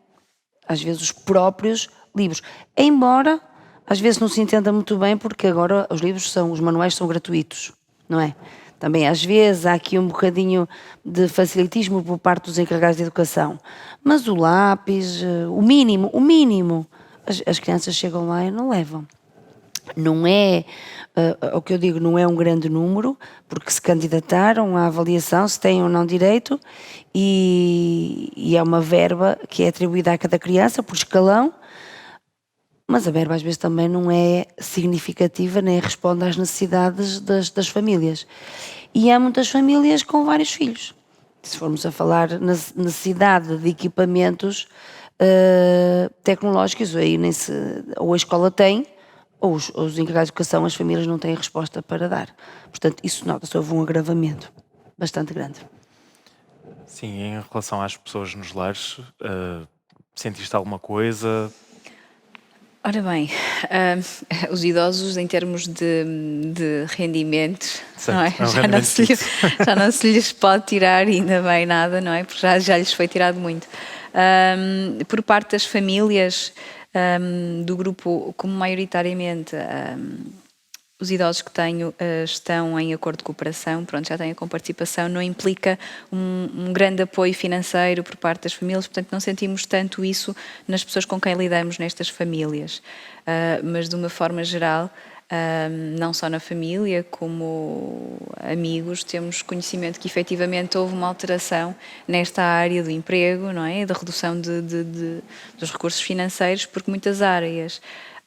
Às vezes os próprios livros. Embora, às vezes não se entenda muito bem, porque agora os manuais são gratuitos, não é? Também às vezes há aqui um bocadinho de facilitismo por parte dos encarregados de educação. Mas o lápis, o mínimo, as crianças chegam lá e não levam. Não é, o que eu digo, não é um grande número, porque se candidataram à avaliação, se têm ou não direito, e é uma verba que é atribuída a cada criança por escalão, mas a verba às vezes também não é significativa, nem responde às necessidades das famílias. E há muitas famílias com vários filhos. Se formos a falar na necessidade de equipamentos tecnológicos, aí nem se, ou a escola tem, ou os encarregados de educação, as famílias não têm resposta para dar. Portanto, isso nota-se, houve um agravamento bastante grande. Sim, em relação às pessoas nos lares, sentiste alguma coisa? Ora bem, os idosos em termos de rendimentos, Certo, não é? é um rendimento Já não se lhes pode tirar ainda bem nada, não é? Porque já lhes foi tirado muito. Por parte das famílias do grupo, como maioritariamente os idosos que tenho estão em acordo de cooperação, pronto, já têm a comparticipação, não implica um grande apoio financeiro por parte das famílias, portanto não sentimos tanto isso nas pessoas com quem lidamos nestas famílias. Mas de uma forma geral, não só na família, como amigos, temos conhecimento que efetivamente houve uma alteração nesta área do emprego, não é? Da redução dos recursos financeiros, porque muitas áreas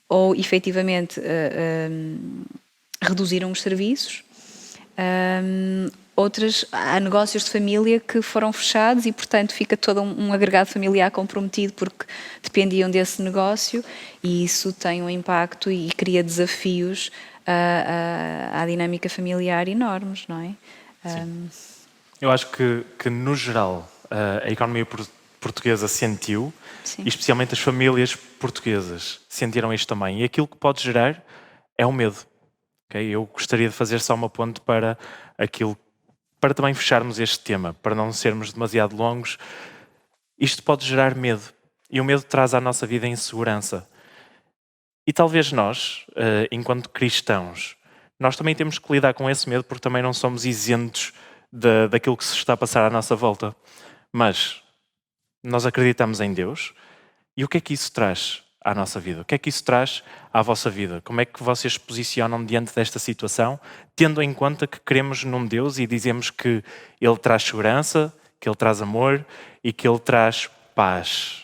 ou efetivamente reduziram os serviços, outras, há negócios de família que foram fechados e, portanto, fica todo um agregado familiar comprometido porque dependiam desse negócio e isso tem um impacto e cria desafios à dinâmica familiar enormes, não é? Eu acho que no geral, a economia portuguesa sentiu, Sim. e especialmente as famílias portuguesas sentiram isto também. E aquilo que pode gerar é o medo. Okay? Eu gostaria de fazer só uma ponte para aquilo, para também fecharmos este tema, para não sermos demasiado longos. Isto pode gerar medo. E o medo traz à nossa vida insegurança. E talvez nós, enquanto cristãos, nós também temos que lidar com esse medo porque também não somos isentos daquilo que se está a passar à nossa volta. Mas nós acreditamos em Deus. E o que é que isso traz à nossa vida? O que é que isso traz à vossa vida? Como é que vocês se posicionam diante desta situação, tendo em conta que cremos num Deus e dizemos que Ele traz segurança, que Ele traz amor e que Ele traz paz?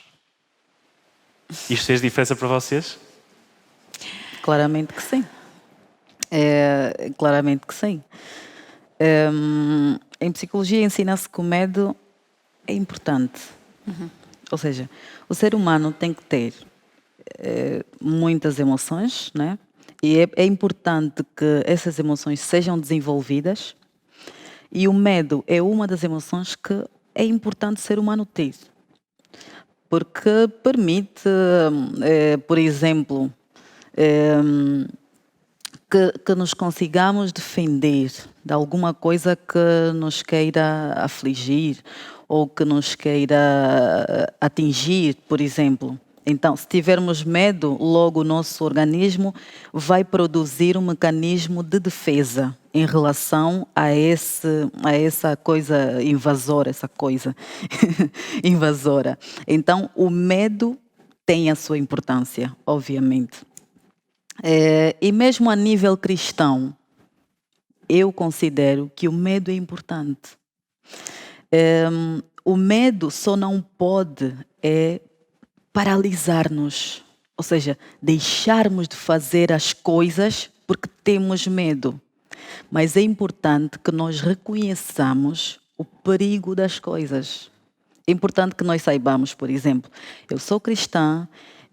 Isto fez diferença para vocês? Claramente que sim. Claramente que sim. Em psicologia ensina-se que o medo é importante. Ou seja, o ser humano tem que ter muitas emoções, né? E é importante que essas emoções sejam desenvolvidas. E o medo é uma das emoções que é importante o ser humano ter. Porque permite, por exemplo, que nos consigamos defender de alguma coisa que nos queira afligir ou que nos queira atingir, por exemplo. Então, se tivermos medo, logo o nosso organismo vai produzir um mecanismo de defesa em relação a essa coisa invasora, essa coisa invasora. Então, o medo tem a sua importância, obviamente. E mesmo a nível cristão, eu considero que o medo é importante. O medo só não pode paralisar-nos, ou seja, deixarmos de fazer as coisas porque temos medo. Mas é importante que nós reconheçamos o perigo das coisas. É importante que nós saibamos, por exemplo, eu sou cristã,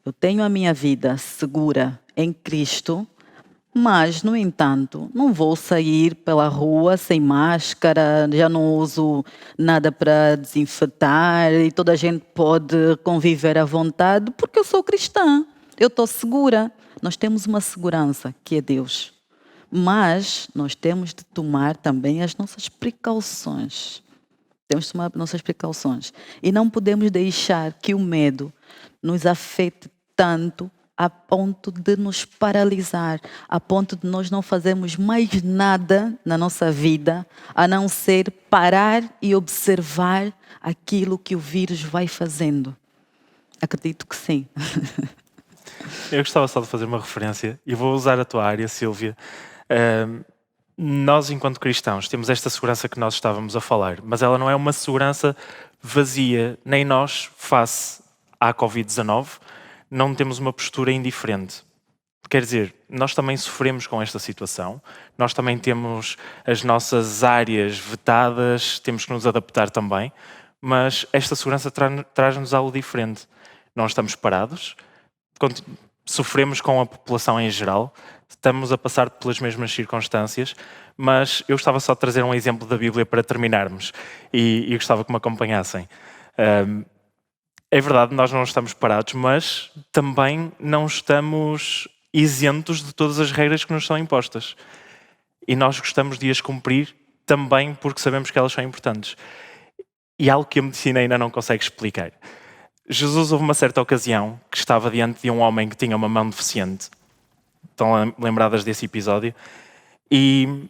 eu tenho a minha vida segura em Cristo, mas, no entanto, não vou sair pela rua sem máscara, já não uso nada para desinfetar e toda a gente pode conviver à vontade porque eu sou cristã, eu estou segura. Nós temos uma segurança que é Deus, mas nós temos de tomar também as nossas precauções. Temos de tomar nossas precauções e não podemos deixar que o medo nos afete tanto a ponto de nos paralisar, a ponto de nós não fazermos mais nada na nossa vida, a não ser parar e observar aquilo que o vírus vai fazendo. Acredito que sim. Eu gostava só de fazer uma referência e vou usar a tua área, Sílvia. Nós, enquanto cristãos, temos esta segurança que nós estávamos a falar, mas ela não é uma segurança vazia, nem nós, face à Covid-19, não temos uma postura indiferente. Quer dizer, nós também sofremos com esta situação, nós também temos as nossas áreas vetadas, temos que nos adaptar também, mas esta segurança traz-nos algo diferente. Não estamos parados, sofremos com a população em geral, estamos a passar pelas mesmas circunstâncias, mas eu gostava só de trazer um exemplo da Bíblia para terminarmos e gostava que me acompanhassem. É verdade, nós não estamos parados, mas também não estamos isentos de todas as regras que nos são impostas. E nós gostamos de as cumprir também porque sabemos que elas são importantes. E algo que a medicina ainda não consegue explicar. Jesus, houve uma certa ocasião que estava diante de um homem que tinha uma mão deficiente. Estão lembradas desse episódio? E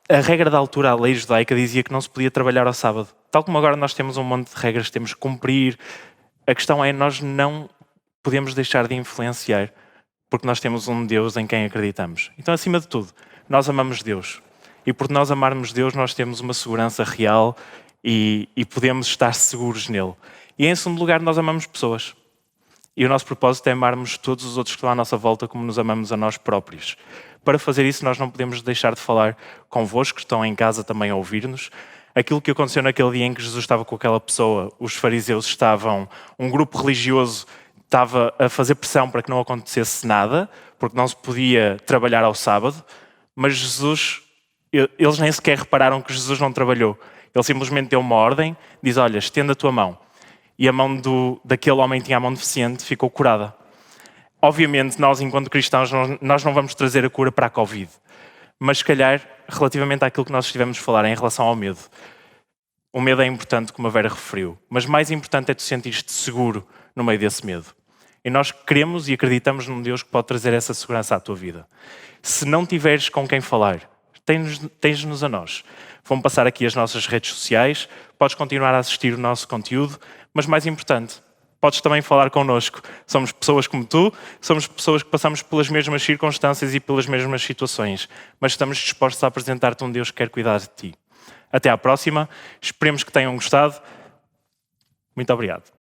a regra da altura, a lei judaica, dizia que não se podia trabalhar ao sábado. Tal como agora nós temos um monte de regras que temos que cumprir, a questão é nós não podemos deixar de influenciar, porque nós temos um Deus em quem acreditamos. Então, acima de tudo, nós amamos Deus. E por nós amarmos Deus, nós temos uma segurança real e podemos estar seguros nele. E em segundo lugar, nós amamos pessoas. E o nosso propósito é amarmos todos os outros que estão à nossa volta como nos amamos a nós próprios. Para fazer isso, nós não podemos deixar de falar convosco, que estão em casa também a ouvir-nos. Aquilo que aconteceu naquele dia em que Jesus estava com aquela pessoa, os fariseus estavam, um grupo religioso estava a fazer pressão para que não acontecesse nada, porque não se podia trabalhar ao sábado, mas Jesus, eles nem sequer repararam que Jesus não trabalhou. Ele simplesmente deu uma ordem, diz, olha, estenda a tua mão. E a mão daquele homem que tinha a mão deficiente ficou curada. Obviamente, nós, enquanto cristãos, nós não vamos trazer a cura para a Covid. Mas, se calhar, relativamente àquilo que nós estivemos a falar em relação ao medo. O medo é importante, como a Vera referiu. Mas mais importante é tu sentir-te seguro no meio desse medo. E nós queremos e acreditamos num Deus que pode trazer essa segurança à tua vida. Se não tiveres com quem falar, tens-nos a nós. Vão passar aqui as nossas redes sociais, podes continuar a assistir o nosso conteúdo, mas mais importante, podes também falar connosco. Somos pessoas como tu, somos pessoas que passamos pelas mesmas circunstâncias e pelas mesmas situações, mas estamos dispostos a apresentar-te um Deus que quer cuidar de ti. Até à próxima, esperemos que tenham gostado. Muito obrigado.